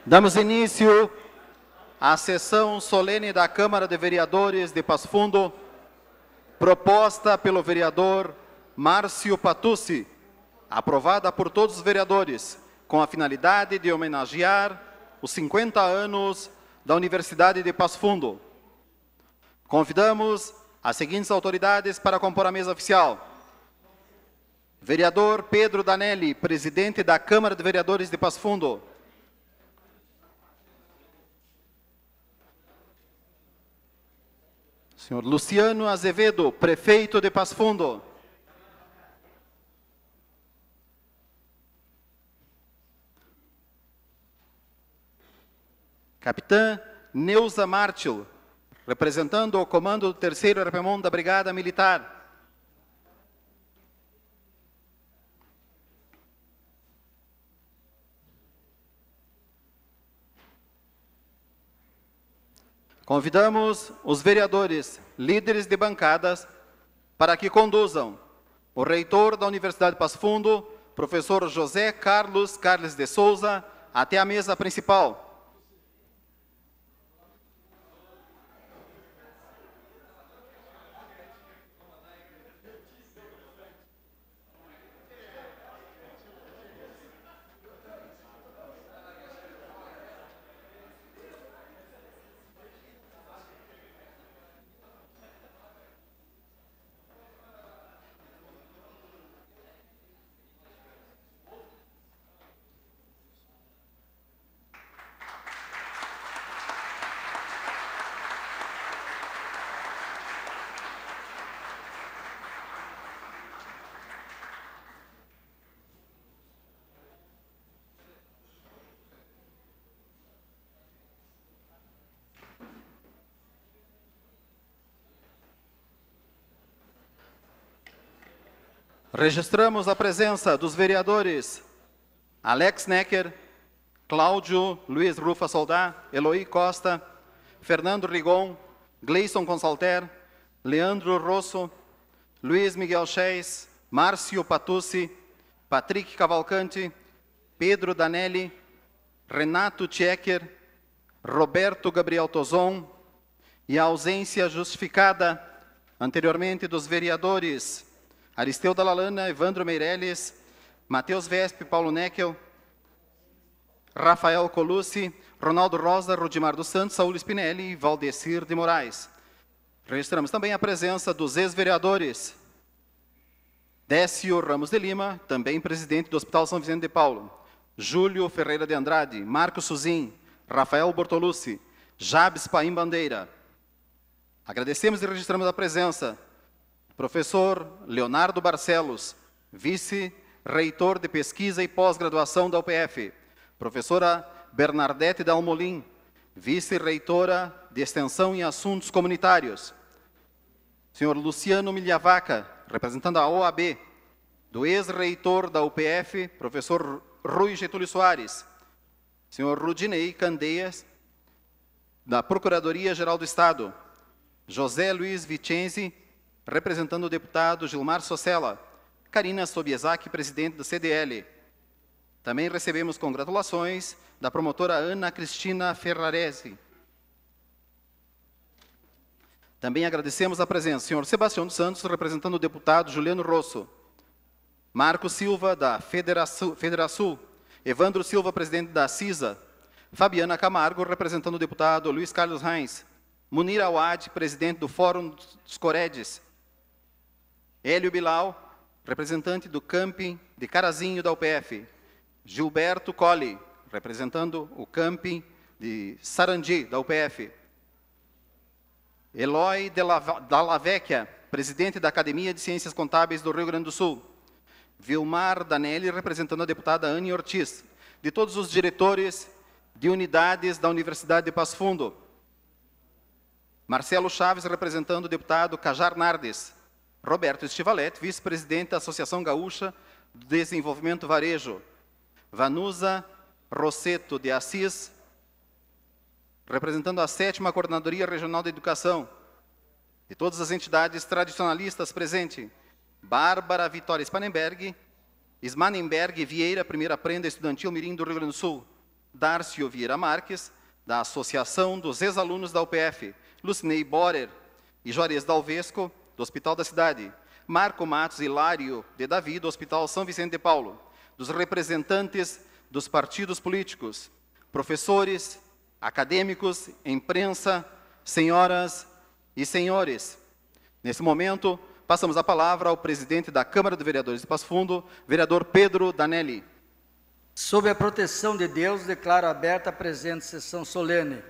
Damos início à sessão solene da Câmara de Vereadores de Passo Fundo, proposta pelo vereador Márcio Patucci, aprovada por todos os vereadores, com a finalidade de homenagear os 50 anos da Universidade de Passo Fundo. Convidamos as seguintes autoridades para compor a mesa oficial. Vereador Pedro Danelli, presidente da Câmara de Vereadores de Passo Fundo. Senhor Luciano Azevedo, prefeito de Passo Fundo. Capitã Neuza Martil, representando o comando do 3º Arpemon da Brigada Militar. Convidamos os vereadores, líderes de bancadas, para que conduzam o reitor da Universidade de Passo Fundo, professor José Carlos Carles de Souza, até a mesa principal. Registramos a presença dos vereadores Alex Necker, Cláudio Luiz Rufa Soldá, Eloy Costa, Fernando Rigon, Gleison Consalter, Leandro Rosso, Luiz Miguel Cheis, Márcio Patucci, Patrick Cavalcante, Pedro Danelli, Renato Tchecker, Roberto Gabriel Tozon e a ausência justificada anteriormente dos vereadores Aristeu Dalalana, Evandro Meirelles, Matheus Vespe, Paulo Neckel, Rafael Colucci, Ronaldo Rosa, Rudimar dos Santos, Saúl Spinelli e Valdecir de Moraes. Registramos também a presença dos ex-vereadores Décio Ramos de Lima, também presidente do Hospital São Vicente de Paulo, Júlio Ferreira de Andrade, Marcos Suzin, Rafael Bortolucci, Jabes Paim Bandeira. Agradecemos e registramos a presença professor Leonardo Barcelos, vice-reitor de pesquisa e pós-graduação da UPF. Professora Bernadette Dalmolin, vice-reitora de extensão e assuntos comunitários. Senhor Luciano Milhavaca, representando a OAB, do ex-reitor da UPF, professor Rui Getúlio Soares. Senhor Rudinei Candeias, da Procuradoria-Geral do Estado. José Luiz Vicenzi, representando o deputado Gilmar Socella, Karina Sobiesak, presidente do CDL. Também recebemos congratulações da promotora Ana Cristina Ferraresi. Também agradecemos a presença do senhor Sebastião dos Santos, representando o deputado Juliano Rosso, Marco Silva, da Federasul, Evandro Silva, presidente da CISA, Fabiana Camargo, representando o deputado Luiz Carlos Reins, Munir Awad, presidente do Fórum dos Coredes, Hélio Bilal, representante do camping de Carazinho da UPF, Gilberto Colli, representando o camping de Sarandi da UPF, Eloy Dalla Vecchia, presidente da Academia de Ciências Contábeis do Rio Grande do Sul, Vilmar Danelli, representando a deputada Anne Ortiz, de todos os diretores de unidades da Universidade de Passo Fundo, Marcelo Chaves, representando o deputado Cajar Nardes, Roberto Estivalete, vice-presidente da Associação Gaúcha do Desenvolvimento Varejo, Vanusa Rosseto de Assis, representando a 7ª Coordenadoria Regional da Educação, de todas as entidades tradicionalistas presentes, Bárbara Vitória Spanenberg, Smanenberg Vieira, primeira prenda estudantil Mirim do Rio Grande do Sul, Dárcio Vieira Marques, da Associação dos Ex-Alunos da UPF, Lucinei Borer e Juarez Dalvesco, do Hospital da Cidade, Marco Matos Hilário de Davi, do Hospital São Vicente de Paulo, dos representantes dos partidos políticos, professores, acadêmicos, imprensa, senhoras e senhores. Nesse momento, passamos a palavra ao presidente da Câmara de Vereadores de Passo Fundo, vereador Pedro Danelli. Sob a proteção de Deus, declaro aberta a presente sessão solene.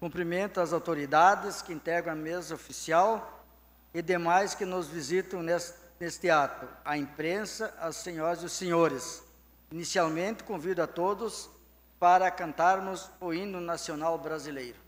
Cumprimento as autoridades que integram a mesa oficial e demais que nos visitam neste ato, a imprensa, as senhoras e os senhores. Inicialmente, convido a todos para cantarmos o hino nacional brasileiro.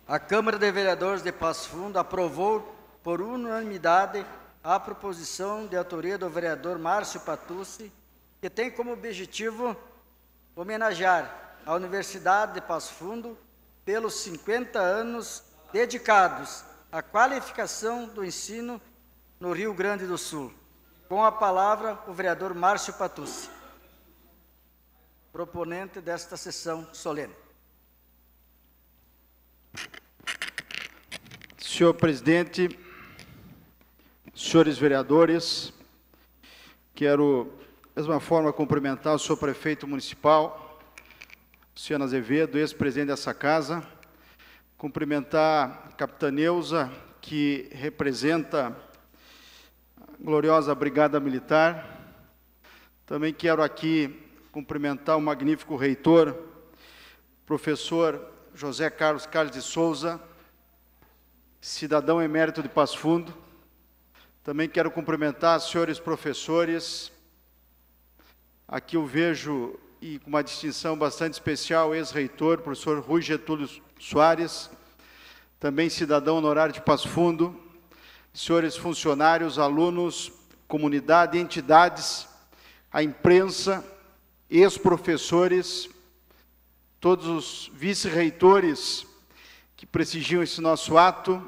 A Câmara de Vereadores de Passo Fundo aprovou por unanimidade a proposição de autoria do vereador Márcio Patucci, que tem como objetivo homenagear a Universidade de Passo Fundo pelos 50 anos dedicados à qualificação do ensino no Rio Grande do Sul. Com a palavra, o vereador Márcio Patucci, proponente desta sessão solene. Senhor presidente, senhores vereadores, quero, da mesma forma, cumprimentar o senhor prefeito municipal, Luciano Azevedo, ex-presidente dessa casa, cumprimentar a capitã Neuza, que representa a gloriosa Brigada Militar. Também quero aqui cumprimentar o magnífico reitor, professor José Carlos de Souza, cidadão emérito de Passo Fundo. Também quero cumprimentar os senhores professores. Aqui eu vejo, e com uma distinção bastante especial, ex-reitor, professor Rui Getúlio Soares, também cidadão honorário de Passo Fundo, senhores funcionários, alunos, comunidade, entidades, a imprensa, ex-professores, todos os vice-reitores que prestigiam esse nosso ato,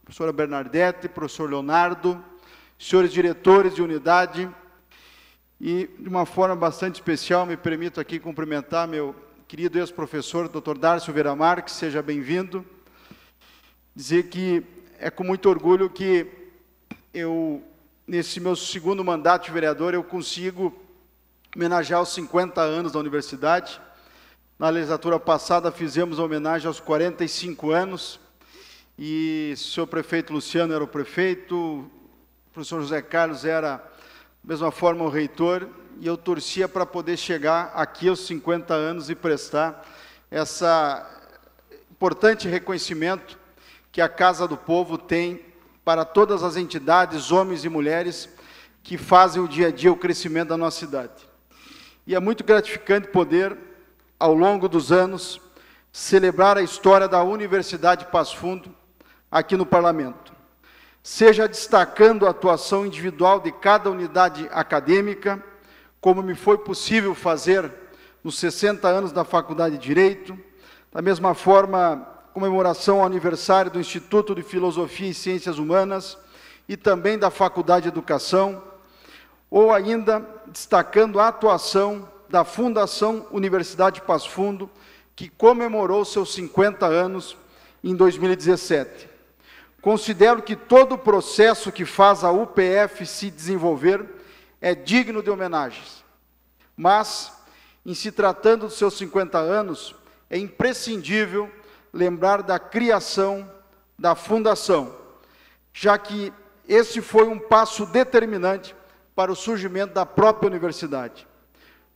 professora Bernadette, professor Leonardo, senhores diretores de unidade, e de uma forma bastante especial, me permito aqui cumprimentar meu querido ex-professor, Dr. Darcio Vera Marques, seja bem-vindo. Dizer que é com muito orgulho que eu, nesse meu segundo mandato de vereador, eu consigo homenagear os 50 anos da universidade. Na legislatura passada fizemos a homenagem aos 45 anos, e o senhor prefeito Luciano era o prefeito, o professor José Carlos era, da mesma forma, o reitor, e eu torcia para poder chegar aqui aos 50 anos e prestar essa importante reconhecimento que a Casa do Povo tem para todas as entidades, homens e mulheres, que fazem o dia a dia o crescimento da nossa cidade. E é muito gratificante poder, ao longo dos anos, celebrar a história da Universidade de Passo Fundo aqui no Parlamento. Seja destacando a atuação individual de cada unidade acadêmica, como me foi possível fazer nos 60 anos da Faculdade de Direito, da mesma forma, comemoração ao aniversário do Instituto de Filosofia e Ciências Humanas e também da Faculdade de Educação, ou ainda destacando a atuação da Fundação Universidade de Passo Fundo, que comemorou seus 50 anos em 2017. Considero que todo o processo que faz a UPF se desenvolver é digno de homenagens, mas, em se tratando dos seus 50 anos, é imprescindível lembrar da criação da fundação, já que esse foi um passo determinante para o surgimento da própria universidade.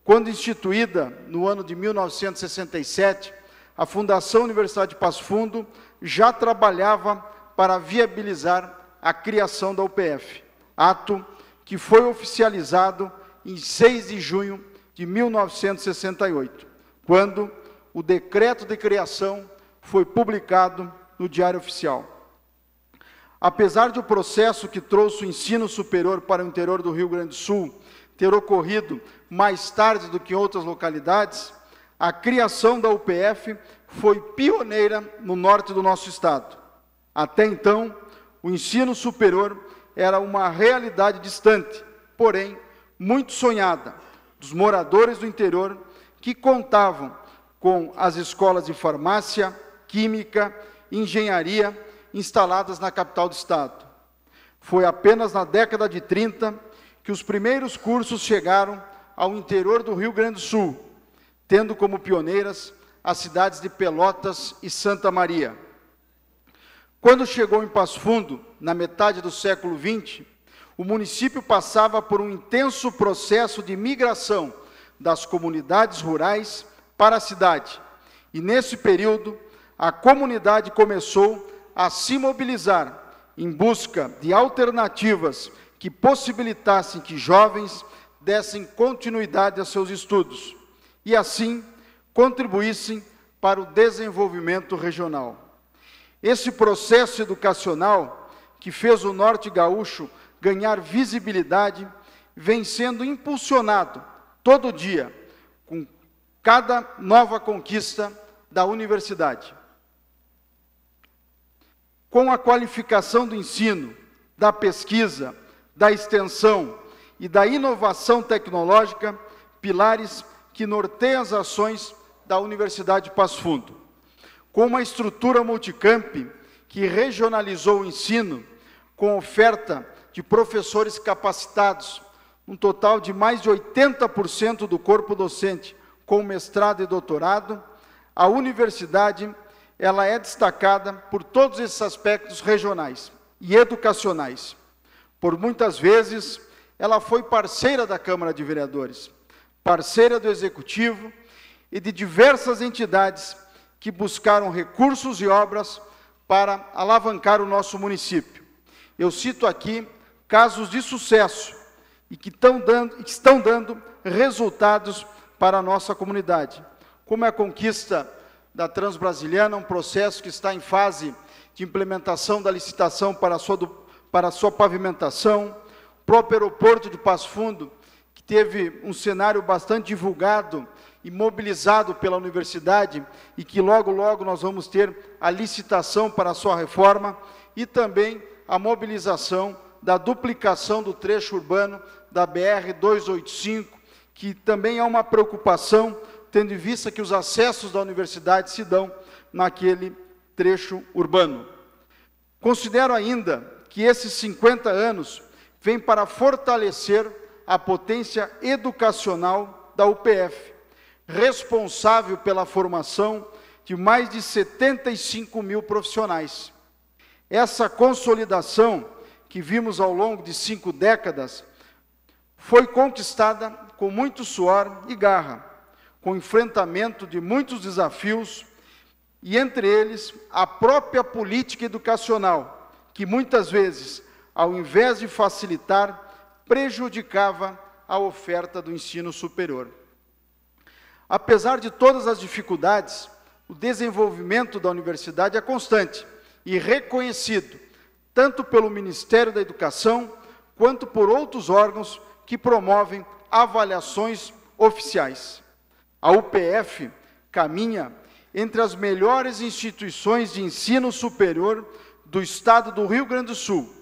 Quando instituída no ano de 1967, a Fundação Universidade de Passo Fundo já trabalhava para viabilizar a criação da UPF, ato que foi oficializado em 6 de junho de 1968, quando o decreto de criação foi publicado no Diário Oficial. Apesar de o processo que trouxe o ensino superior para o interior do Rio Grande do Sul ter ocorrido mais tarde do que em outras localidades, a criação da UPF foi pioneira no norte do nosso estado. Até então, o ensino superior era uma realidade distante, porém, muito sonhada, dos moradores do interior que contavam com as escolas de farmácia, química, engenharia, instaladas na capital do estado. Foi apenas na década de 30 que os primeiros cursos chegaram ao interior do Rio Grande do Sul, tendo como pioneiras as cidades de Pelotas e Santa Maria. Quando chegou em Passo Fundo, na metade do século XX, o município passava por um intenso processo de migração das comunidades rurais para a cidade. E nesse período, a comunidade começou a se mobilizar em busca de alternativas que possibilitassem que jovens dessem continuidade a seus estudos e, assim, contribuíssem para o desenvolvimento regional. Esse processo educacional, que fez o Norte Gaúcho ganhar visibilidade, vem sendo impulsionado todo dia, com cada nova conquista da universidade. Com a qualificação do ensino, da pesquisa, da extensão e da inovação tecnológica, pilares que norteiam as ações da Universidade de Passo Fundo. Com uma estrutura multicamp que regionalizou o ensino, com oferta de professores capacitados, um total de mais de 80% do corpo docente com mestrado e doutorado, a universidade ela é destacada por todos esses aspectos regionais e educacionais. Por muitas vezes, ela foi parceira da Câmara de Vereadores, parceira do Executivo e de diversas entidades que buscaram recursos e obras para alavancar o nosso município. Eu cito aqui casos de sucesso e que estão dando resultados para a nossa comunidade, como a conquista da Transbrasiliana, um processo que está em fase de implementação da licitação para a sua pavimentação, o próprio aeroporto de Passo Fundo, que teve um cenário bastante divulgado e mobilizado pela universidade, e que logo, logo nós vamos ter a licitação para a sua reforma, e também a mobilização da duplicação do trecho urbano da BR-285, que também é uma preocupação, tendo em vista que os acessos da universidade se dão naquele trecho urbano. Considero ainda que esses 50 anos vêm para fortalecer a potência educacional da UPF, responsável pela formação de mais de 75 mil profissionais. Essa consolidação, que vimos ao longo de 5 décadas, foi conquistada com muito suor e garra, com enfrentamento de muitos desafios, e entre eles a própria política educacional, que muitas vezes, ao invés de facilitar, prejudicava a oferta do ensino superior. Apesar de todas as dificuldades, o desenvolvimento da universidade é constante e reconhecido, tanto pelo Ministério da Educação, quanto por outros órgãos que promovem avaliações oficiais. A UPF caminha entre as melhores instituições de ensino superior do estado do Rio Grande do Sul,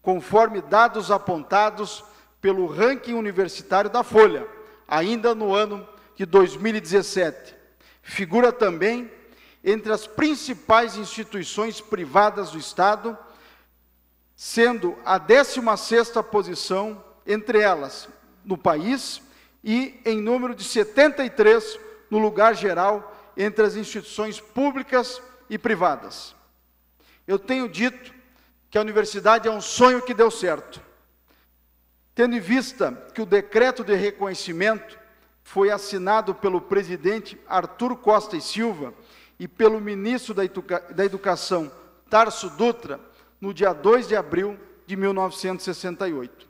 conforme dados apontados pelo ranking universitário da Folha, ainda no ano de 2017. Figura também entre as principais instituições privadas do estado, sendo a 16ª posição entre elas no país e em número de 73 no lugar geral entre as instituições públicas e privadas. Eu tenho dito que a universidade é um sonho que deu certo, tendo em vista que o decreto de reconhecimento foi assinado pelo presidente Arthur Costa e Silva e pelo ministro da Educação, Tarso Dutra, no dia 2 de abril de 1968.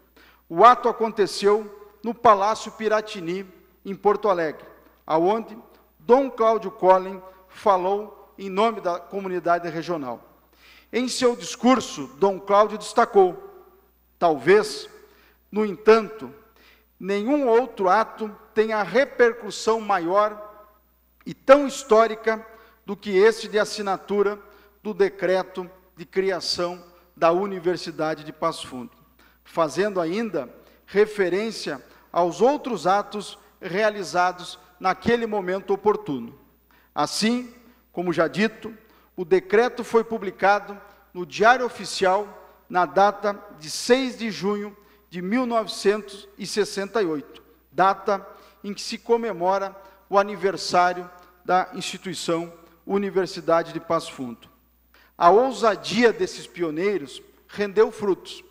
O ato aconteceu no Palácio Piratini, em Porto Alegre, aonde Dom Cláudio Collen falou em nome da comunidade regional. Em seu discurso, Dom Cláudio destacou: talvez, no entanto, nenhum outro ato tenha repercussão maior e tão histórica do que este de assinatura do decreto de criação da Universidade de Passo Fundo, fazendo ainda referência aos outros atos realizados naquele momento oportuno. Assim, como já dito, o decreto foi publicado no Diário Oficial na data de 6 de junho de 1968, data em que se comemora o aniversário da instituição Universidade de Passo Fundo. A ousadia desses pioneiros rendeu frutos.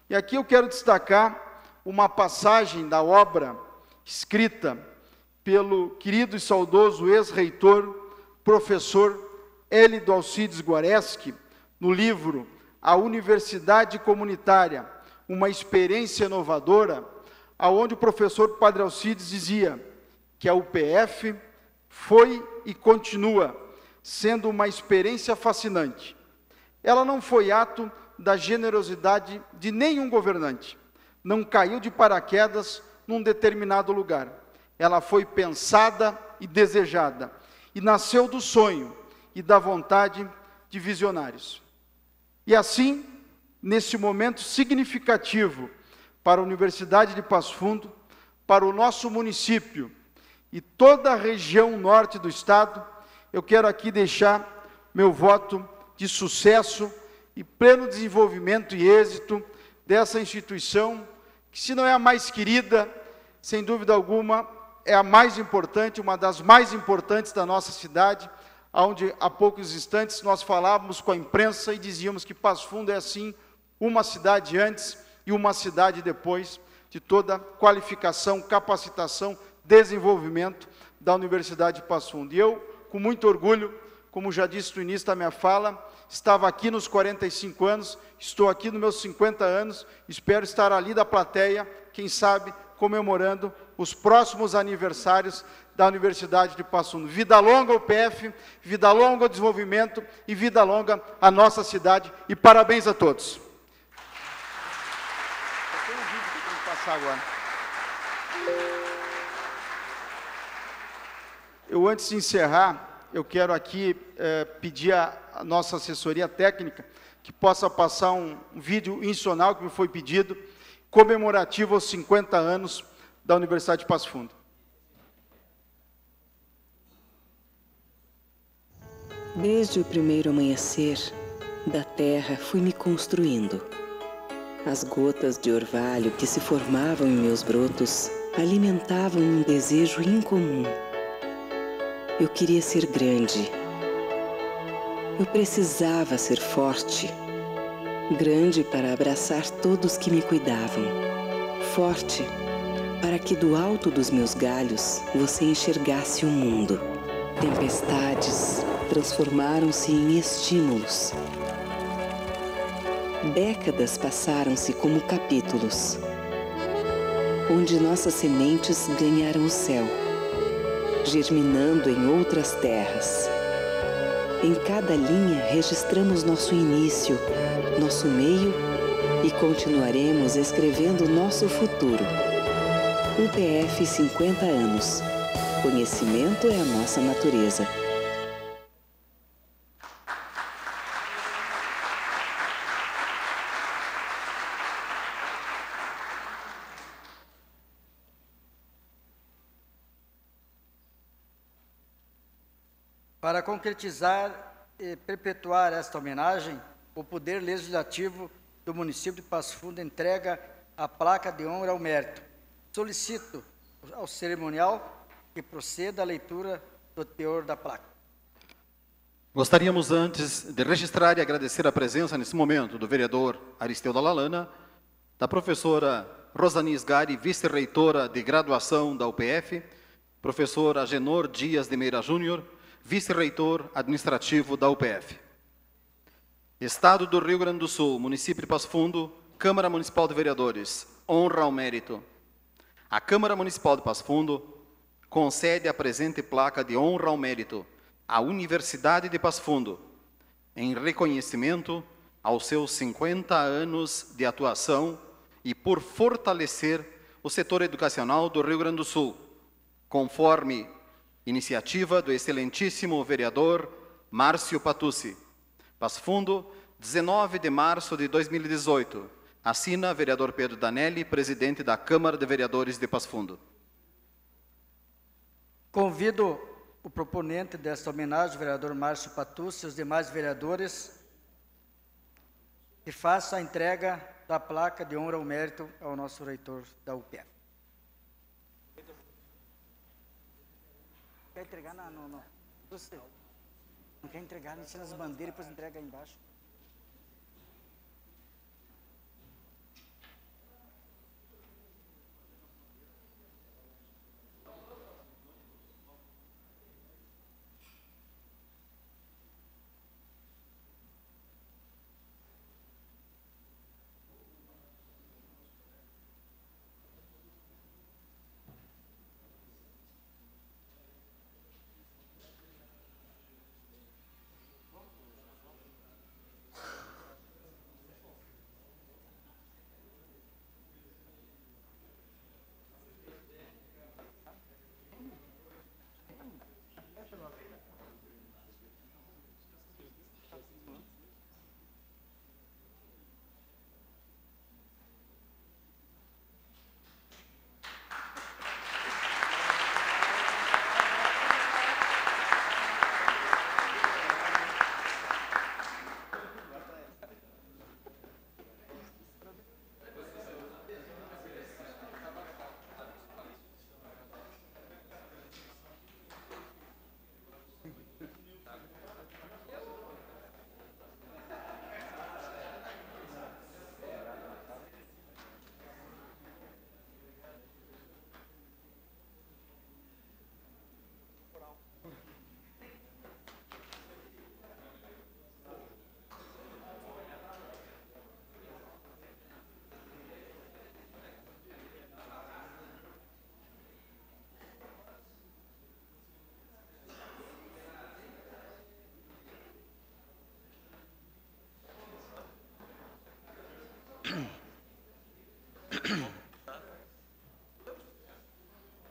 E aqui eu quero destacar uma passagem da obra escrita pelo querido e saudoso ex-reitor, professor Hélido Alcides Guareschi, no livro A Universidade Comunitária, uma experiência inovadora, aonde o professor Padre Alcides dizia que a UPF foi e continua sendo uma experiência fascinante. Ela não foi ato da generosidade de nenhum governante, não caiu de paraquedas num determinado lugar. Ela foi pensada e desejada, e nasceu do sonho e da vontade de visionários. E assim, nesse momento significativo para a Universidade de Passo Fundo, para o nosso município e toda a região norte do estado, eu quero aqui deixar meu voto de sucesso e pleno desenvolvimento e êxito dessa instituição, que se não é a mais querida, sem dúvida alguma, é a mais importante, uma das mais importantes da nossa cidade, onde há poucos instantes nós falávamos com a imprensa e dizíamos que Passo Fundo é assim, uma cidade antes e uma cidade depois de toda a qualificação, capacitação, desenvolvimento da Universidade de Passo Fundo. E eu, com muito orgulho, como já disse no início da minha fala, estava aqui nos 45 anos, estou aqui nos meus 50 anos, espero estar ali da plateia, quem sabe, comemorando os próximos aniversários da Universidade de Passo Fundo. Vida longa ao PF, vida longa ao desenvolvimento e vida longa à nossa cidade. E parabéns a todos. Tem um vídeo que eu tenho que passar agora. Eu, antes de encerrar, eu quero aqui pedir à nossa assessoria técnica que possa passar um vídeo institucional que me foi pedido, comemorativo aos 50 anos da Universidade de Passo Fundo. Desde o primeiro amanhecer da terra fui me construindo. As gotas de orvalho que se formavam em meus brotos alimentavam um desejo incomum. Eu queria ser grande. Eu precisava ser forte. Grande para abraçar todos que me cuidavam. Forte para que do alto dos meus galhos você enxergasse o mundo. Tempestades transformaram-se em estímulos. Décadas passaram-se como capítulos, onde nossas sementes ganharam o céu, germinando em outras terras. Em cada linha registramos nosso início, nosso meio e continuaremos escrevendo nosso futuro. UPF 50 anos. Conhecimento é a nossa natureza. Para concretizar e perpetuar esta homenagem, o Poder Legislativo do município de Passo Fundo entrega a placa de honra ao mérito. Solicito ao cerimonial que proceda a leitura do teor da placa. Gostaríamos, antes de registrar e agradecer a presença nesse momento do vereador Aristeu Dalalana, da professora Rosani Sgari, vice-reitora de graduação da UPF, professor Agenor Dias de Meira Júnior, vice-reitor administrativo da UPF. Estado do Rio Grande do Sul, município de Passo Fundo, Câmara Municipal de Vereadores, honra ao mérito. A Câmara Municipal de Passo Fundo concede a presente placa de honra ao mérito à Universidade de Passo Fundo, em reconhecimento aos seus 50 anos de atuação e por fortalecer o setor educacional do Rio Grande do Sul, conforme iniciativa do excelentíssimo vereador Márcio Patucci. Passo Fundo, 19 de março de 2018. Assina vereador Pedro Danelli, presidente da Câmara de Vereadores de Passo Fundo. Convido o proponente desta homenagem, o vereador Márcio Patucci, e os demais vereadores, que faça a entrega da placa de honra ao mérito ao nosso reitor da UPF. Quer entregar você não quer entregar, ensina as bandeiras e depois entrega aí embaixo.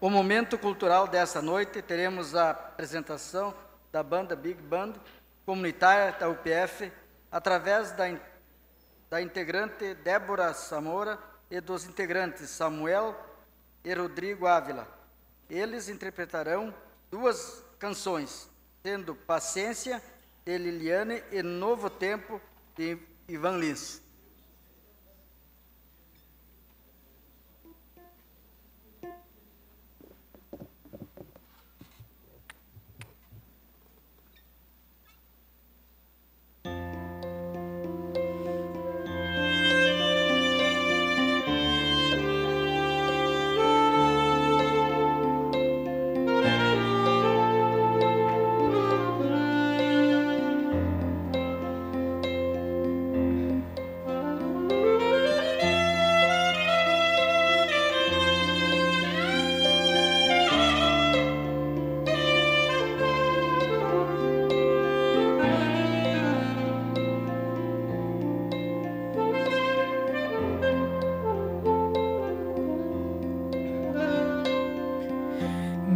O momento cultural desta noite, teremos a apresentação da banda Big Band comunitária da UPF, através da integrante Débora Samora e dos integrantes Samuel e Rodrigo Ávila. Eles interpretarão 2 canções, sendo Paciência, de Liliane, e Novo Tempo, de Ivan Lins.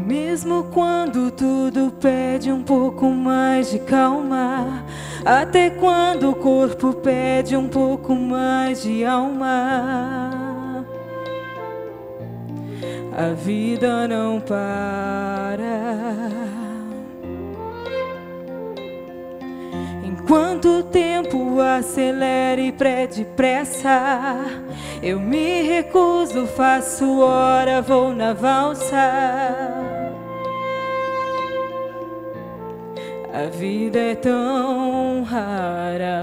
Mesmo quando tudo pede um pouco mais de calma, até quando o corpo pede um pouco mais de alma, a vida não para. Enquanto o tempo acelera e pede pressa, eu me recuso, faço hora, vou na valsa. A vida é tão rara.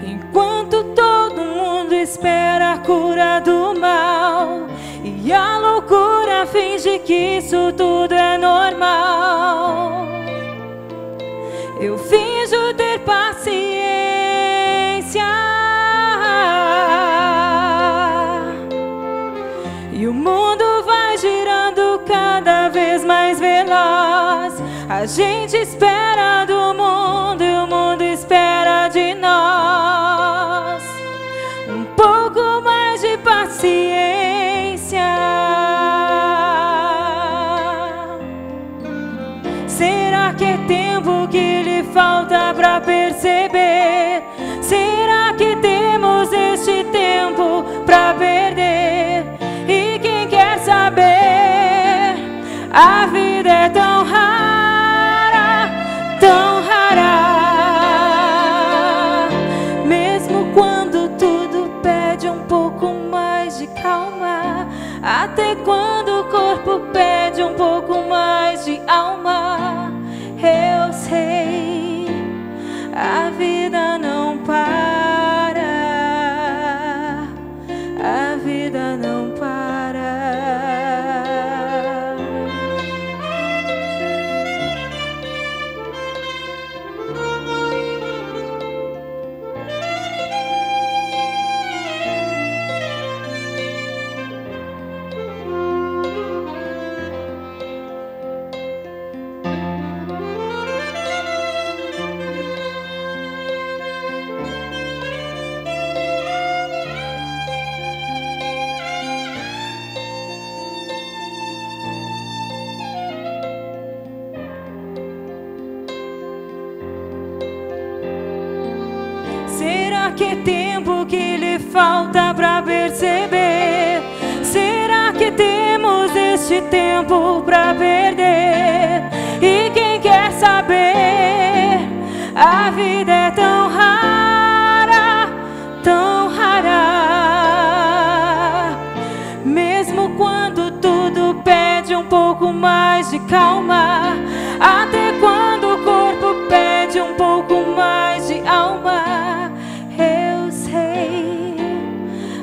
Enquanto todo mundo espera a cura do mal e a loucura finge que isso tudo é normal, eu finjo ter paciência e o mundo vai girando cada vez mais veloz. A gente espera do mundo e o mundo espera de nós um pouco mais de paciência. Será que é tempo que lhe falta pra perceber? Será que temos este tempo pra perder? E quem quer saber? A vida é tão rara, tão rara. Mesmo quando tudo pede um pouco mais de calma, até quando o corpo pede um pouco mais de alma, eu sei, a vida não para, a vida não para. Será que é tempo que lhe falta pra perceber? Será que temos este tempo pra perder? E quem quer saber? A vida é tão rara, tão rara. Mesmo quando tudo pede um pouco mais de calma, até quando o corpo pede um pouco mais de alma, eu sei,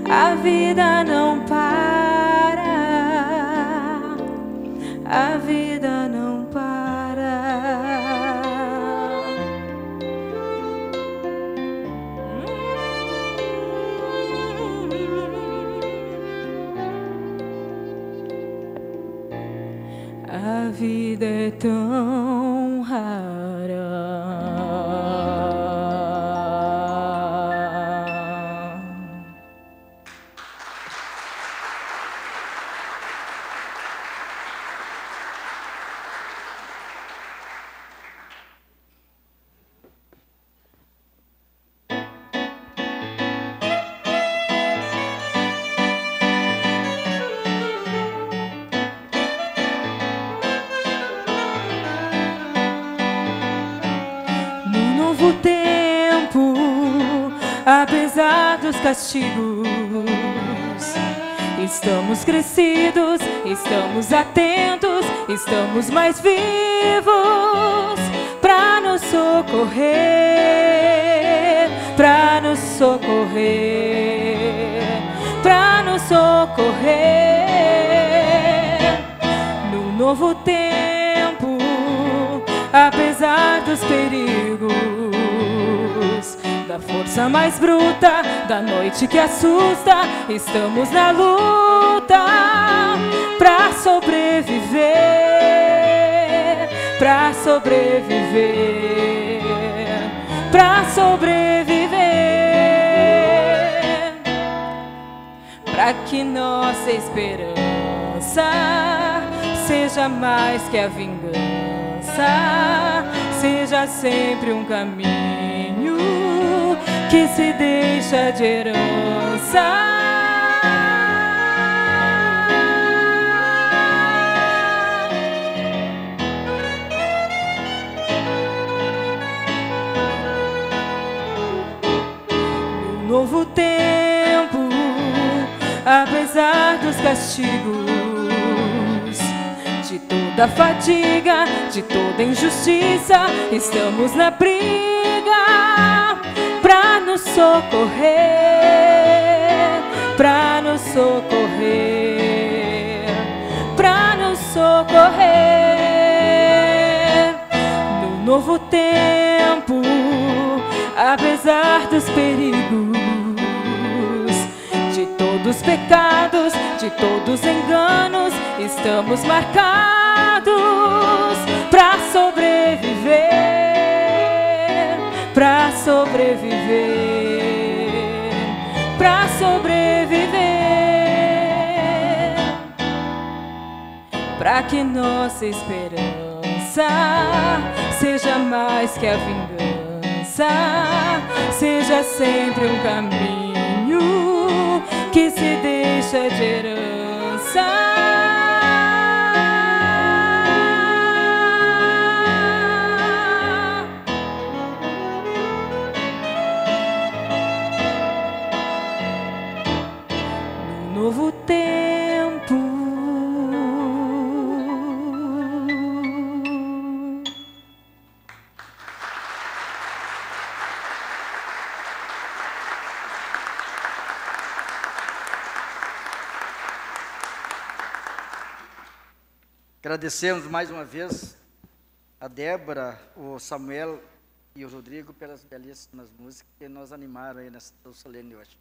a vida não para, a vida não para. A vida é tão rara. novo tempo, apesar dos castigos, estamos crescidos, estamos atentos, estamos mais vivos para nos socorrer, para nos socorrer, para nos socorrer. No novo tempo, apesar dos perigos, da força mais bruta, da noite que assusta, estamos na luta pra sobreviver, pra sobreviver, pra sobreviver, pra que nossa esperança seja mais que a vingança, seja sempre um caminho que se deixa de herança. No novo tempo, apesar dos castigos, de toda fadiga, de toda injustiça, estamos na briga pra nos socorrer, pra nos socorrer, pra nos socorrer. No novo tempo, apesar dos perigos, de todos os pecados, de todos os enganos, estamos marcados pra sobreviver, pra sobreviver, pra sobreviver, pra que nossa esperança seja mais que a vingança, seja sempre um caminho que se deixa de herança. Novo tempo. Agradecemos mais uma vez a Débora, o Samuel e o Rodrigo pelas belíssimas músicas que nos animaram aí nessa tão solene hoje.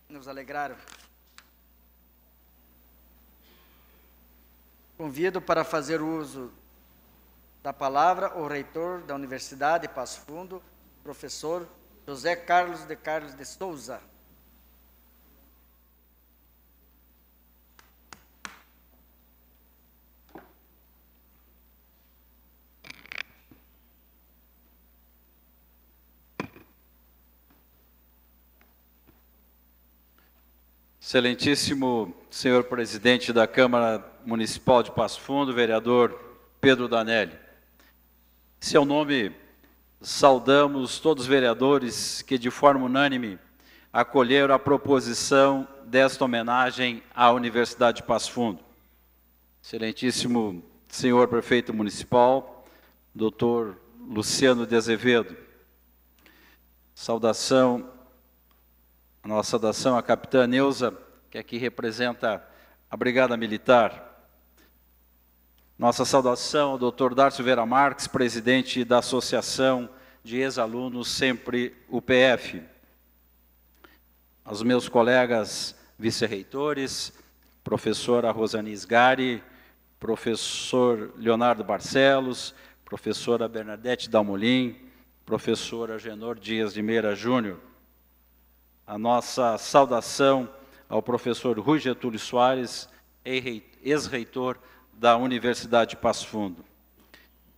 Nos alegraram. Convido para fazer uso da palavra o reitor da Universidade de Passo Fundo, professor José Carlos de Souza. Excelentíssimo senhor presidente da Câmara Municipal de Passo Fundo, vereador Pedro Danelli. Em seu nome, saudamos todos os vereadores que, de forma unânime, acolheram a proposição desta homenagem à Universidade de Passo Fundo. Excelentíssimo senhor prefeito municipal, doutor Luciano de Azevedo. Nossa saudação à capitã Neuza, que aqui representa a Brigada Militar. Nossa saudação ao Dr. Darcio Vera Marques, presidente da Associação de Ex-Alunos Sempre UPF. Aos meus colegas vice-reitores, professora Rosani Sgari, professor Leonardo Barcelos, professora Bernadette Dalmolin, professora Genor Dias de Meira Júnior. A nossa saudação ao professor Rui Getúlio Soares, ex-reitor da Universidade de Passo Fundo.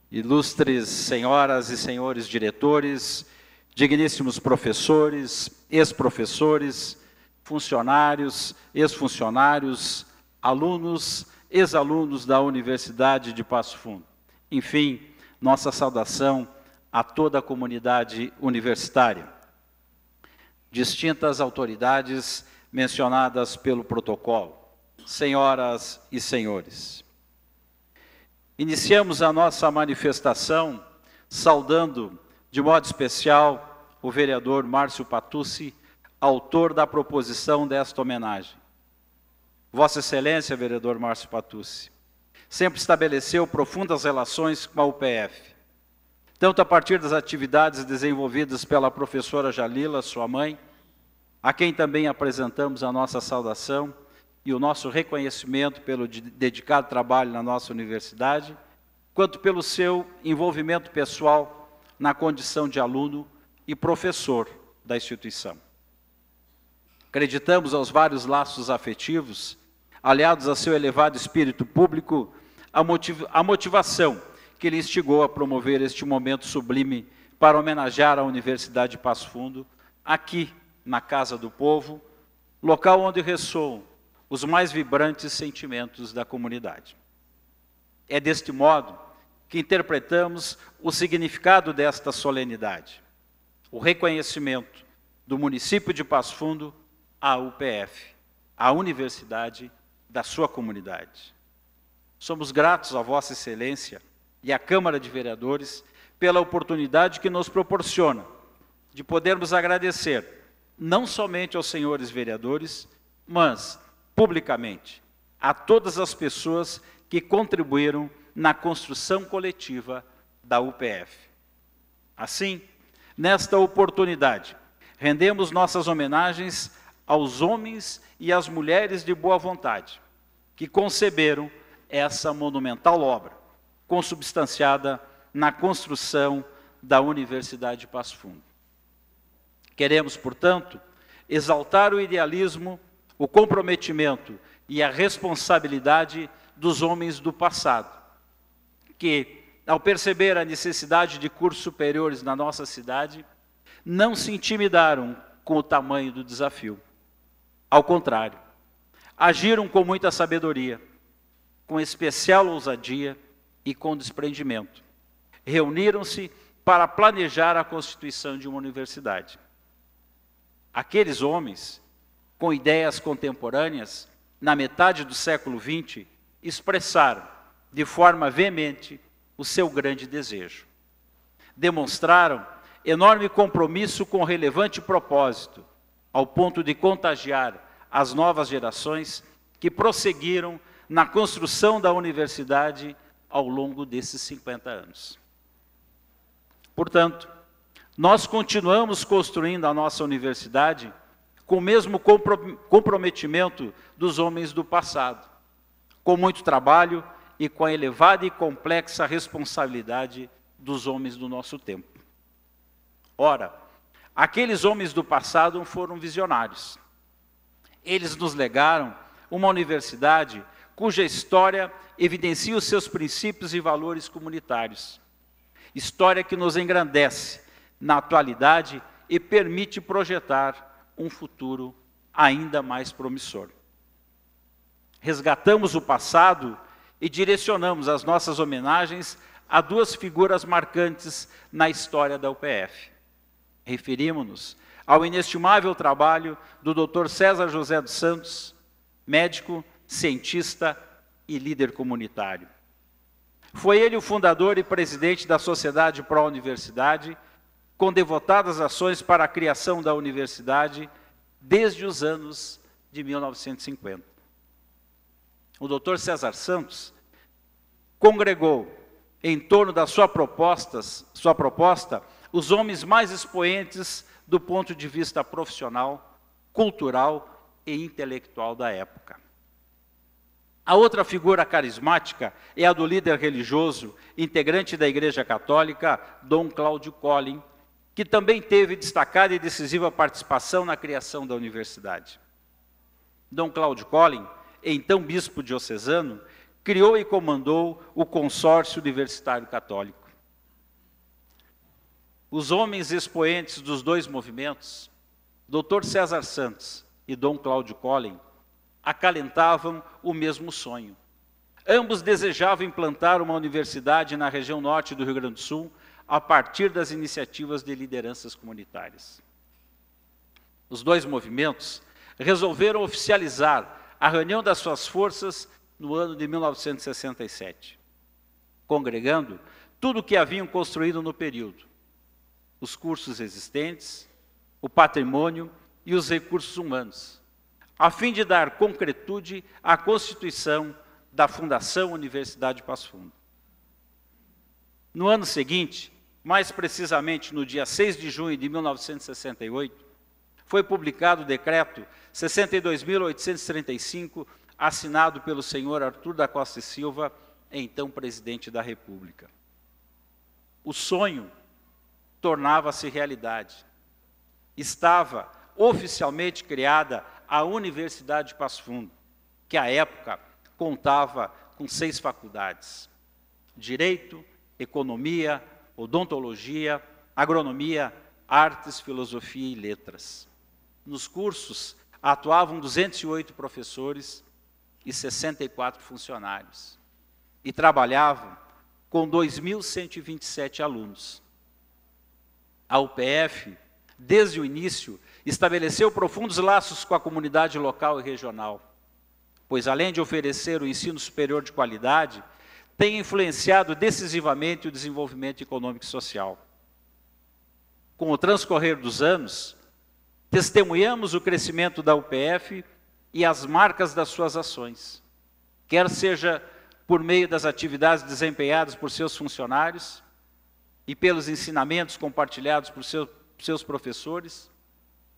Ilustres senhoras e senhores diretores, digníssimos professores, ex-professores, funcionários, ex-funcionários, alunos, ex-alunos da Universidade de Passo Fundo. Enfim, nossa saudação a toda a comunidade universitária, distintas autoridades mencionadas pelo protocolo, senhoras e senhores. Iniciamos a nossa manifestação saudando de modo especial o vereador Márcio Patucci, autor da proposição desta homenagem. Vossa Excelência, vereador Márcio Patucci, sempre estabeleceu profundas relações com a UPF, tanto a partir das atividades desenvolvidas pela professora Jalila, sua mãe, a quem também apresentamos a nossa saudação e o nosso reconhecimento pelo dedicado trabalho na nossa universidade, quanto pelo seu envolvimento pessoal na condição de aluno e professor da instituição. Acreditamos aos vários laços afetivos, aliados a seu elevado espírito público, a motivação que lhe instigou a promover este momento sublime para homenagear a Universidade de Passo Fundo, aqui na Casa do Povo, local onde ressoam os mais vibrantes sentimentos da comunidade. É deste modo que interpretamos o significado desta solenidade, o reconhecimento do município de Passo Fundo à UPF, à universidade da sua comunidade. Somos gratos a Vossa Excelência e à Câmara de Vereadores pela oportunidade que nos proporciona de podermos agradecer não somente aos senhores vereadores, mas publicamente a todas as pessoas que contribuíram na construção coletiva da UPF. Assim, nesta oportunidade, rendemos nossas homenagens aos homens e às mulheres de boa vontade que conceberam essa monumental obra, consubstanciada na construção da Universidade de Passo Fundo. Queremos, portanto, exaltar o idealismo, o comprometimento e a responsabilidade dos homens do passado, que, ao perceber a necessidade de cursos superiores na nossa cidade, não se intimidaram com o tamanho do desafio. Ao contrário, agiram com muita sabedoria, com especial ousadia e com desprendimento. Reuniram-se para planejar a constituição de uma universidade. Aqueles homens, com ideias contemporâneas, na metade do século XX, expressaram de forma veemente o seu grande desejo. Demonstraram enorme compromisso com relevante propósito, ao ponto de contagiar as novas gerações que prosseguiram na construção da universidade ao longo desses 50 anos. Portanto, nós continuamos construindo a nossa universidade com o mesmo comprometimento dos homens do passado, com muito trabalho e com a elevada e complexa responsabilidade dos homens do nosso tempo. Ora, aqueles homens do passado foram visionários. Eles nos legaram uma universidade cuja história evidencia os seus princípios e valores comunitários. História que nos engrandece na atualidade e permite projetar um futuro ainda mais promissor. Resgatamos o passado e direcionamos as nossas homenagens a duas figuras marcantes na história da UPF. Referimos-nos ao inestimável trabalho do Dr. César José dos Santos, médico, cientista e líder comunitário. Foi ele o fundador e presidente da Sociedade Pró-Universidade, com devotadas ações para a criação da universidade desde os anos de 1950. O Dr. César Santos congregou em torno da sua proposta os homens mais expoentes do ponto de vista profissional, cultural e intelectual da época. A outra figura carismática é a do líder religioso, integrante da Igreja Católica, Dom Cláudio Collin, que também teve destacada e decisiva participação na criação da universidade. Dom Cláudio Collin, então bispo diocesano, criou e comandou o Consórcio Universitário Católico. Os homens expoentes dos dois movimentos, Dr. César Santos e Dom Cláudio Collin, acalentavam o mesmo sonho. Ambos desejavam implantar uma universidade na região norte do Rio Grande do Sul, a partir das iniciativas de lideranças comunitárias. Os dois movimentos resolveram oficializar a reunião das suas forças no ano de 1967, congregando tudo o que haviam construído no período, os cursos existentes, o patrimônio e os recursos humanos, a fim de dar concretude à constituição da Fundação Universidade de Passo Fundo. No ano seguinte, mais precisamente no dia 6 de junho de 1968, foi publicado o decreto 62.835, assinado pelo senhor Arthur da Costa e Silva, então presidente da República. O sonho tornava-se realidade. Estava oficialmente criada a Universidade de Passo Fundo, que à época contava com 6 faculdades: Direito, Economia, Odontologia, Agronomia, Artes, Filosofia e Letras. Nos cursos atuavam 208 professores e 64 funcionários, e trabalhavam com 2.127 alunos. A UPF, desde o início, estabeleceu profundos laços com a comunidade local e regional, pois, além de oferecer o ensino superior de qualidade, tem influenciado decisivamente o desenvolvimento econômico e social. Com o transcorrer dos anos, testemunhamos o crescimento da UPF e as marcas das suas ações, quer seja por meio das atividades desempenhadas por seus funcionários e pelos ensinamentos compartilhados por seus professores,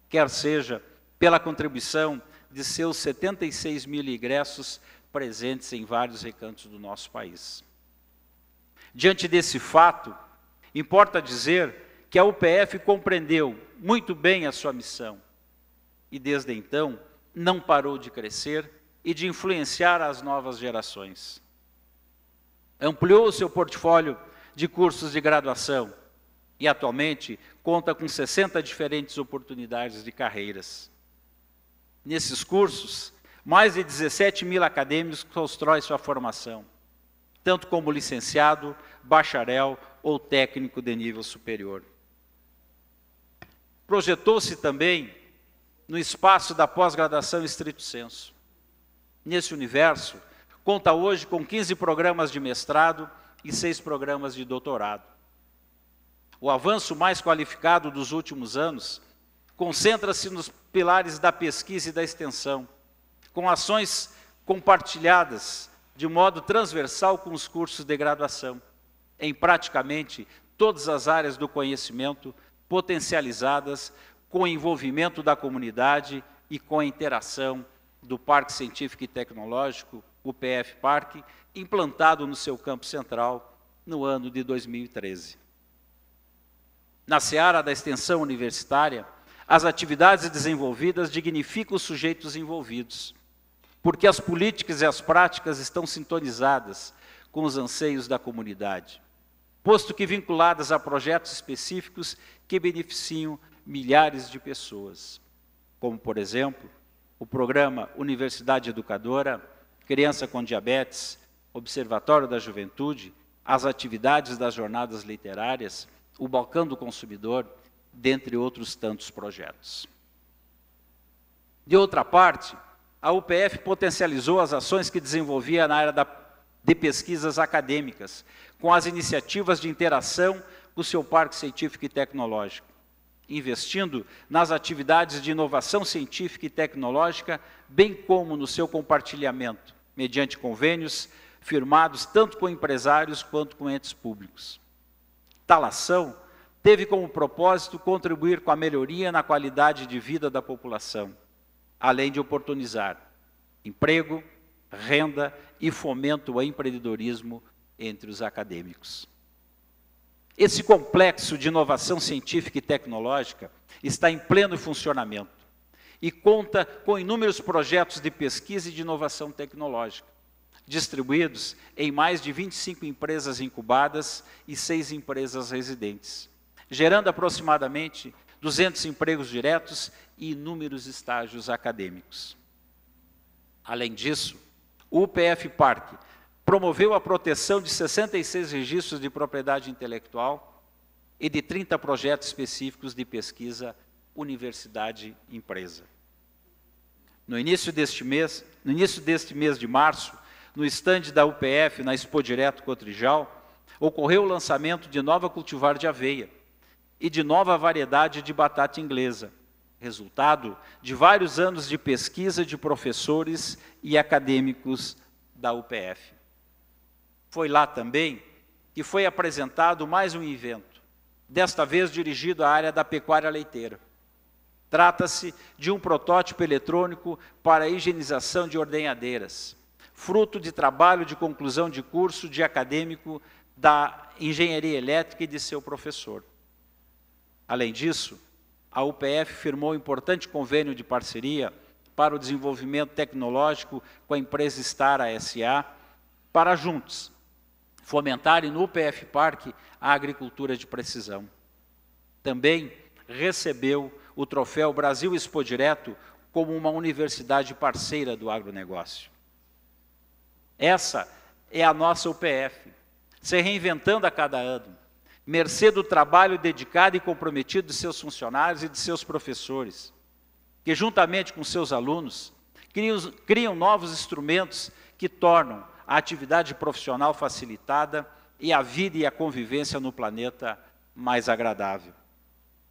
quer seja pela contribuição de seus 76 mil ingressos presentes em vários recantos do nosso país. Diante desse fato, importa dizer que a UPF compreendeu muito bem a sua missão e, desde então, não parou de crescer e de influenciar as novas gerações. Ampliou o seu portfólio de cursos de graduação e, atualmente, conta com 60 diferentes oportunidades de carreiras. Nesses cursos, mais de 17 mil acadêmicos constroem sua formação, tanto como licenciado, bacharel ou técnico de nível superior. Projetou-se também no espaço da pós-graduação estrito sensu. Nesse universo, conta hoje com 15 programas de mestrado e 6 programas de doutorado. O avanço mais qualificado dos últimos anos concentra-se nos pilares da pesquisa e da extensão, com ações compartilhadas de modo transversal com os cursos de graduação, em praticamente todas as áreas do conhecimento, potencializadas com o envolvimento da comunidade e com a interação do Parque Científico e Tecnológico, o PF Parque, implantado no seu campo central no ano de 2013. Na seara da extensão universitária, as atividades desenvolvidas dignificam os sujeitos envolvidos, porque as políticas e as práticas estão sintonizadas com os anseios da comunidade, posto que vinculadas a projetos específicos que beneficiam milhares de pessoas, como, por exemplo, o programa Universidade Educadora, Criança com Diabetes, Observatório da Juventude, as atividades das jornadas literárias, o Balcão do Consumidor, dentre outros tantos projetos. De outra parte, a UPF potencializou as ações que desenvolvia na área de pesquisas acadêmicas, com as iniciativas de interação com o seu parque científico e tecnológico, investindo nas atividades de inovação científica e tecnológica, bem como no seu compartilhamento, mediante convênios firmados tanto com empresários quanto com entes públicos. Tal ação teve como propósito contribuir com a melhoria na qualidade de vida da população, além de oportunizar emprego, renda e fomento ao empreendedorismo entre os acadêmicos. Esse complexo de inovação científica e tecnológica está em pleno funcionamento e conta com inúmeros projetos de pesquisa e de inovação tecnológica, distribuídos em mais de 25 empresas incubadas e 6 empresas residentes, gerando aproximadamente 200 empregos diretos e inúmeros estágios acadêmicos. Além disso, o UPF Parque promoveu a proteção de 66 registros de propriedade intelectual e de 30 projetos específicos de pesquisa universidade-empresa. No início deste mês de março, no estande da UPF, na Expo Direto Cotrijal, ocorreu o lançamento de nova cultivar de aveia e de nova variedade de batata inglesa, resultado de vários anos de pesquisa de professores e acadêmicos da UPF. Foi lá também que foi apresentado mais um evento, desta vez dirigido à área da pecuária leiteira. Trata-se de um protótipo eletrônico para a higienização de ordenhadeiras, fruto de trabalho de conclusão de curso de acadêmico da engenharia elétrica e de seu professor. Além disso, a UPF firmou um importante convênio de parceria para o desenvolvimento tecnológico com a empresa Star SA, para juntos fomentarem no UPF Parque a agricultura de precisão. Também recebeu o troféu Brasil Expo Direto como uma universidade parceira do agronegócio. Essa é a nossa UPF, se reinventando a cada ano, mercê do trabalho dedicado e comprometido de seus funcionários e de seus professores, que juntamente com seus alunos, criam novos instrumentos que tornam a atividade profissional facilitada e a vida e a convivência no planeta mais agradável.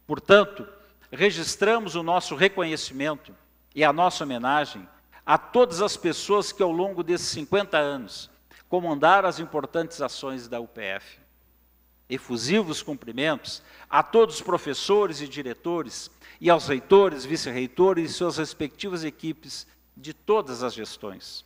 Portanto, registramos o nosso reconhecimento e a nossa homenagem a todas as pessoas que ao longo desses 50 anos comandaram as importantes ações da UPF. Efusivos cumprimentos a todos os professores e diretores e aos reitores, vice-reitores e suas respectivas equipes de todas as gestões.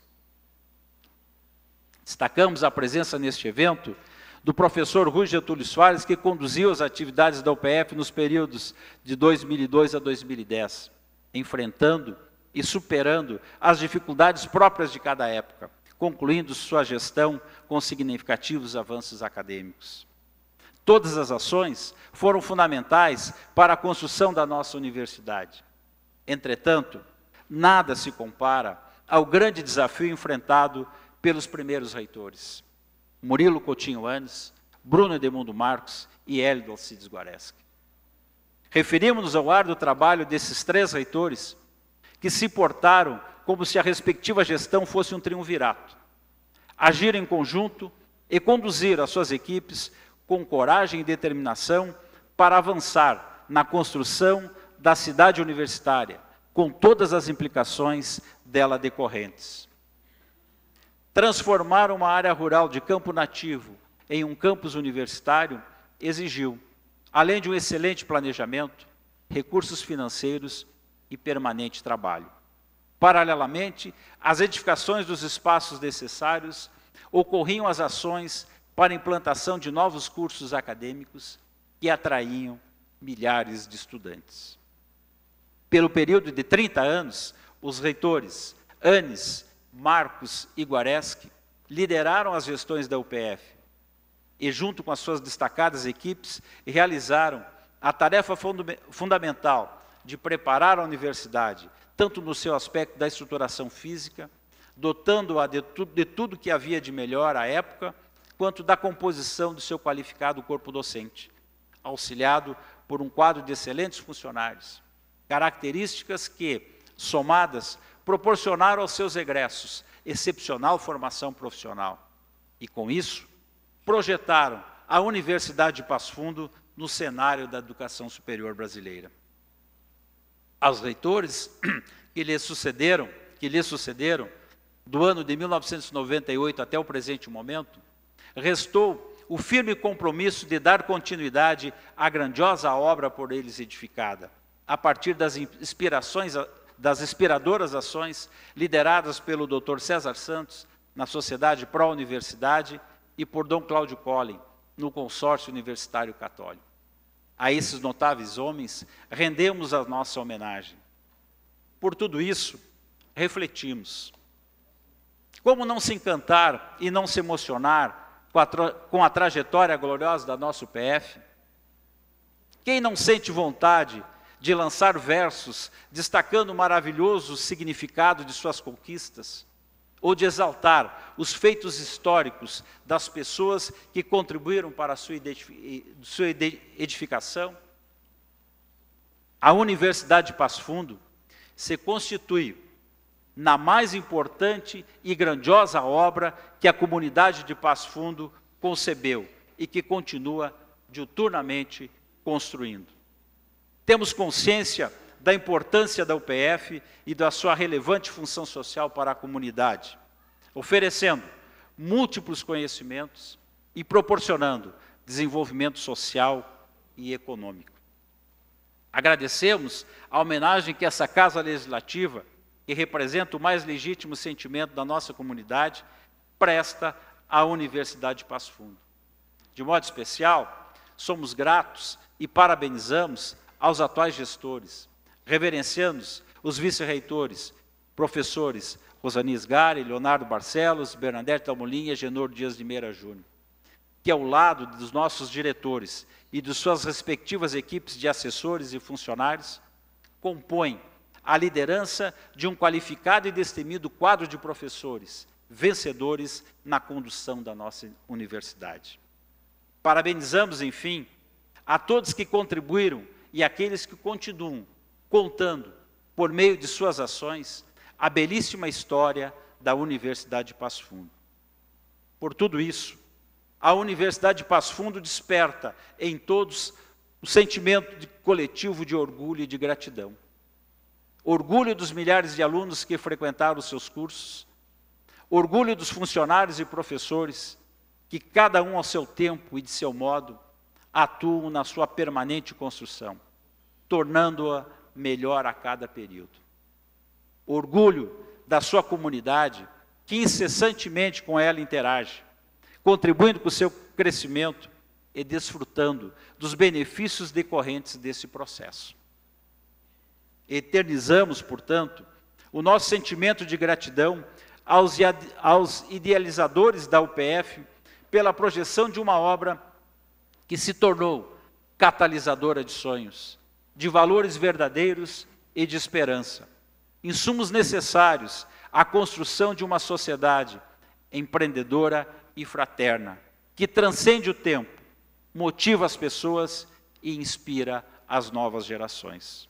Destacamos a presença neste evento do professor Rui Getúlio Soares, que conduziu as atividades da UPF nos períodos de 2002 a 2010, enfrentando e superando as dificuldades próprias de cada época, concluindo sua gestão com significativos avanços acadêmicos. Todas as ações foram fundamentais para a construção da nossa universidade. Entretanto, nada se compara ao grande desafio enfrentado pelos primeiros reitores, Murilo Coutinho Anes, Bruno Edmundo Marcos e Hélio Alcides Guareschi. Referimos-nos ao árduo trabalho desses 3 reitores, que se portaram como se a respectiva gestão fosse um triunvirato, agiram em conjunto e conduziram as suas equipes com coragem e determinação para avançar na construção da cidade universitária, com todas as implicações dela decorrentes. Transformar uma área rural de campo nativo em um campus universitário exigiu, além de um excelente planejamento, recursos financeiros e permanente trabalho. Paralelamente, às edificações dos espaços necessários, ocorriam as ações para a implantação de novos cursos acadêmicos que atraíam milhares de estudantes. Pelo período de 30 anos, os reitores Anes, Marcos e Guareschi lideraram as gestões da UPF e, junto com as suas destacadas equipes, realizaram a tarefa fundamental de preparar a universidade, tanto no seu aspecto da estruturação física, dotando-a de tudo que havia de melhor à época, quanto da composição do seu qualificado corpo docente, auxiliado por um quadro de excelentes funcionários, características que, somadas, proporcionaram aos seus egressos excepcional formação profissional e, com isso, projetaram a Universidade de Passo Fundo no cenário da educação superior brasileira. Aos reitores que lhe sucederam, do ano de 1998 até o presente momento, restou o firme compromisso de dar continuidade à grandiosa obra por eles edificada, a partir das inspiradoras ações lideradas pelo Dr. César Santos na Sociedade Pró-Universidade e por Dom Cláudio Collin no Consórcio Universitário Católico. A esses notáveis homens rendemos a nossa homenagem. Por tudo isso, refletimos. Como não se encantar e não se emocionar com a trajetória gloriosa da nossa UPF? Quem não sente vontade de lançar versos destacando o maravilhoso significado de suas conquistas, ou de exaltar os feitos históricos das pessoas que contribuíram para a sua edificação, a Universidade de Passo Fundo se constitui na mais importante e grandiosa obra que a comunidade de Passo Fundo concebeu e que continua diuturnamente construindo. Temos consciência da importância da UPF e da sua relevante função social para a comunidade, oferecendo múltiplos conhecimentos e proporcionando desenvolvimento social e econômico. Agradecemos a homenagem que essa Casa Legislativa, que representa o mais legítimo sentimento da nossa comunidade, presta à Universidade de Passo Fundo. De modo especial, somos gratos e parabenizamos aos atuais gestores, reverenciamos os vice-reitores, professores Rosani Sgari, Leonardo Barcelos, Bernadette Dalmolin e Genor Dias de Meira Júnior, que ao lado dos nossos diretores e de suas respectivas equipes de assessores e funcionários, compõem a liderança de um qualificado e destemido quadro de professores, vencedores na condução da nossa universidade. Parabenizamos, enfim, a todos que contribuíram e aqueles que continuam contando, por meio de suas ações, a belíssima história da Universidade de Passo Fundo. Por tudo isso, a Universidade de Passo Fundo desperta em todos o sentimento coletivo de orgulho e de gratidão. Orgulho dos milhares de alunos que frequentaram os seus cursos, orgulho dos funcionários e professores que, cada um ao seu tempo e de seu modo, atuam na sua permanente construção, tornando-a melhor a cada período. Orgulho da sua comunidade, que incessantemente com ela interage, contribuindo com o seu crescimento e desfrutando dos benefícios decorrentes desse processo. Eternizamos, portanto, o nosso sentimento de gratidão aos idealizadores da UPF pela projeção de uma obra que se tornou catalisadora de sonhos, de valores verdadeiros e de esperança, insumos necessários à construção de uma sociedade empreendedora e fraterna, que transcende o tempo, motiva as pessoas e inspira as novas gerações.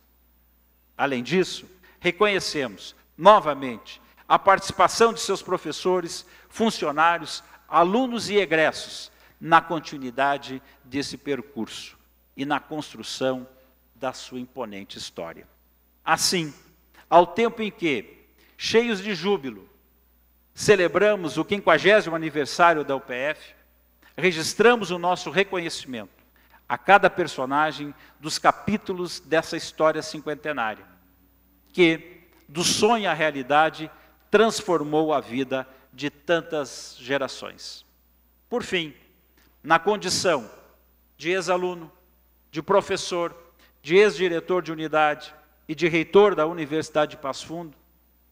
Além disso, reconhecemos, novamente, a participação de seus professores, funcionários, alunos e egressos na continuidade desse percurso e na construção da sua imponente história. Assim, ao tempo em que, cheios de júbilo, celebramos o 50º aniversário da UPF, registramos o nosso reconhecimento a cada personagem dos capítulos dessa história cinquentenária, que, do sonho à realidade, transformou a vida de tantas gerações. Por fim, na condição de ex-aluno, de professor, de ex-diretor de unidade e de reitor da Universidade de Passo Fundo,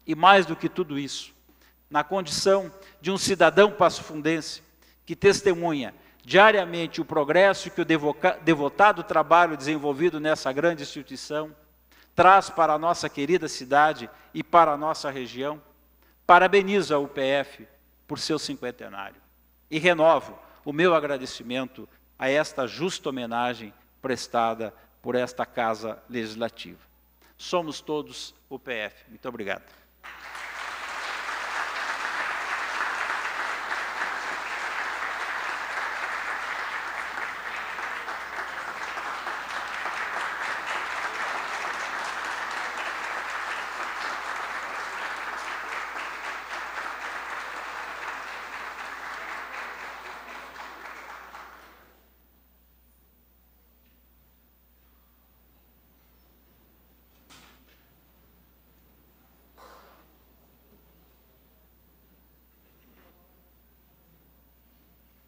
e mais do que tudo isso, na condição de um cidadão passofundense que testemunha diariamente o progresso que o devotado trabalho desenvolvido nessa grande instituição traz para a nossa querida cidade e para a nossa região, parabenizo a UPF por seu cinquentenário e renovo o meu agradecimento a esta justa homenagem prestada por esta Casa Legislativa. Somos todos UPF. Muito obrigado.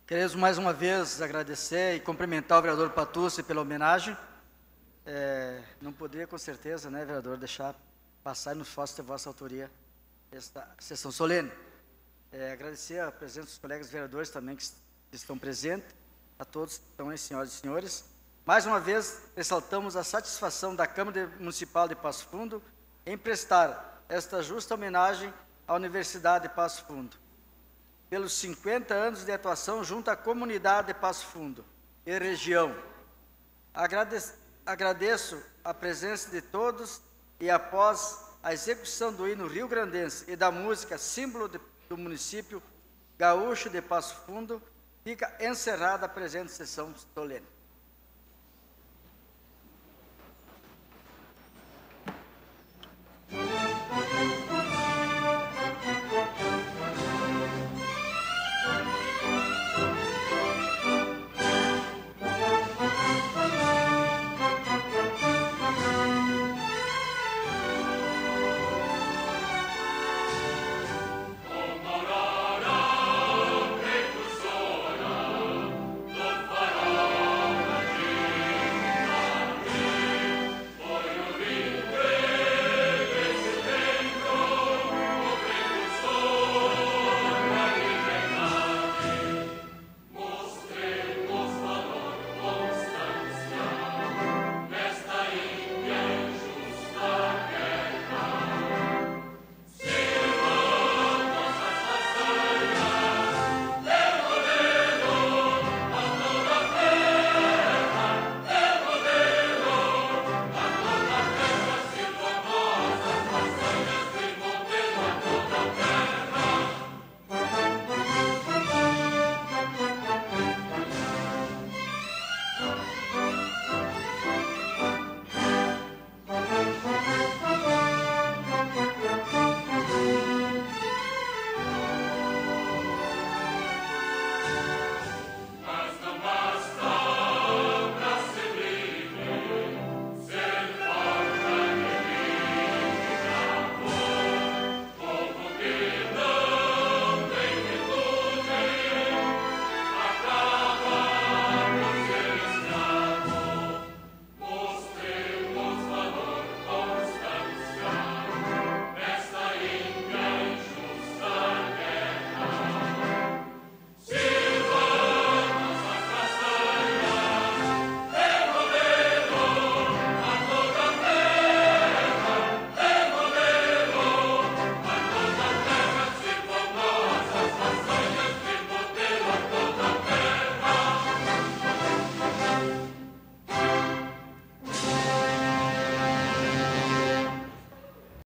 Queremos mais uma vez agradecer e cumprimentar o vereador Patucci pela homenagem. Não poderia, com certeza, né, vereador, deixar passar e nos faça de vossa autoria esta sessão solene. Agradecer a presença dos colegas vereadores também que estão presentes, a todos que estão aí, senhoras e senhores. Mais uma vez, ressaltamos a satisfação da Câmara Municipal de Passo Fundo em prestar esta justa homenagem à Universidade de Passo Fundo, pelos 50 anos de atuação junto à comunidade de Passo Fundo e região. Agradeço a presença de todos e, após a execução do hino rio-grandense e da música símbolo do município gaúcho de Passo Fundo, fica encerrada a presente sessão solene.